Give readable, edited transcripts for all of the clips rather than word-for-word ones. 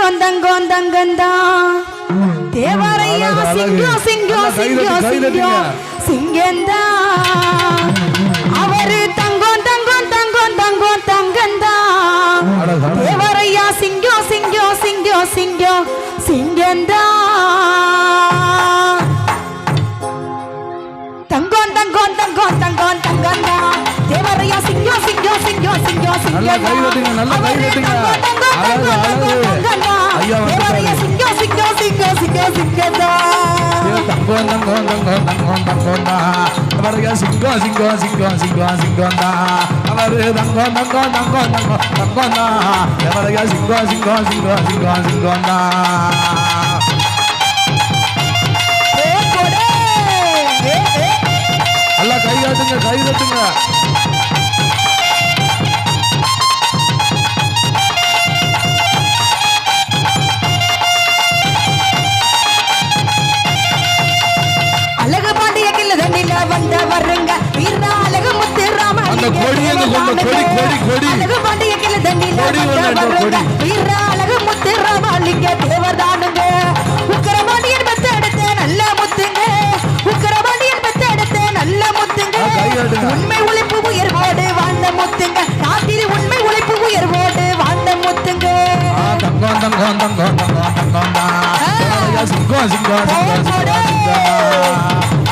தங்கம் தங்கம் தங்கந்தா தேவரையா சிங்கம் சிங்கம் சிங்கம் சிங்கம் சிங்கந்தா அவரு தங்கம் தங்கம் தங்கம் தங்கம் தங்கந்தா தேவரையா சிங்கம் சிங்கம் சிங்கம் சிங்கம் சிங்கந்தா தங்கம் தங்கம் தங்கம் தங்கம் தங்கந்தா தேவரையா சிங்கம் சிங்கம் சிங்கம் சிங்கம் நல்லா கை வைங்க நல்லா கை வைங்க அழகு அழகு ஐயா தேவரையா சிங்கம் சிங்கம் சிங்கம் சிங்கம் சிங்கந்தா தங்கம் தங்கம் தங்கம் தங்கம் தங்கம்டா தேவரையா சிங்கம் சிங்கம் சிங்கம் சிங்கம் சிங்கம்டா அவரு தங்கம் தங்கம் தங்கம் தங்கம் தங்கம்டா தேவரையா சிங்கம் சிங்கம் சிங்கம் சிங்கம் சிங்கம்டா நல்லா கை காட்டுங்க கை தட்டுங்க அழகு பாண்டிய கில்ல தண்ணில வந்த வருங்க வீர அழகு முத்து ராம அந்த கொடியங்க கொண்ட கொடி கொடி கொடி அழகு பாண்டிய கில்ல தண்ணில வந்த வருங்க வீர அழகு முத்து ராம லிங்க தேவதானுங்க உக்கரபாண்டியன் பெத்த எடுத்த நல்ல முத்துங்க உக்கரபாண்டியன் பெத்த எடுத்த நல்ல முத்துங்க உண்மை உழைப்பு உயர்வோடு வாழ்ந்த முத்துங்க நாட்டில் உண்மை உழைப்பு உயர்வோடு வாழ்ந்த முத்துங்க தங்கம் தங்கம் தங்கம் தங்கம் தங்கம்டா சிங்கம் சிங்கம் சிங்கம் சிங்கம்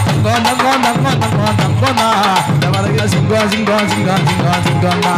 சிங்கம் தங்கம் தங்கம் தங்கம் தங்கம்டா தேவரையா சிங்கம் சிங்கம் சிங்கம் சிங்கம் சிங்கம்டா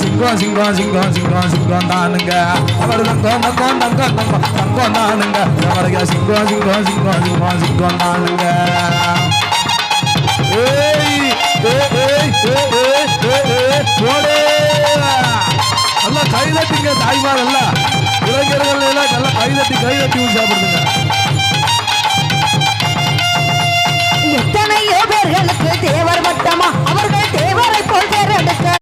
சிங்கம் சிங்கம் சிங்கம் சிங்கம் சிங்கம் தானுங்க அவர் தங்கம் தங்கம் தங்கம் தங்கம் தங்கம் தானுங்க அவரையா சிங்கம் சிங்கம் சிங்கம் சிங்கம் சிங்கம் தானுங்க நல்லா கை தட்டிங்க தாய்மார் எல்லாம் இளைஞர்கள் எல்லாம் நல்லா கை தட்டி உற்சாகப்படுத்துங்க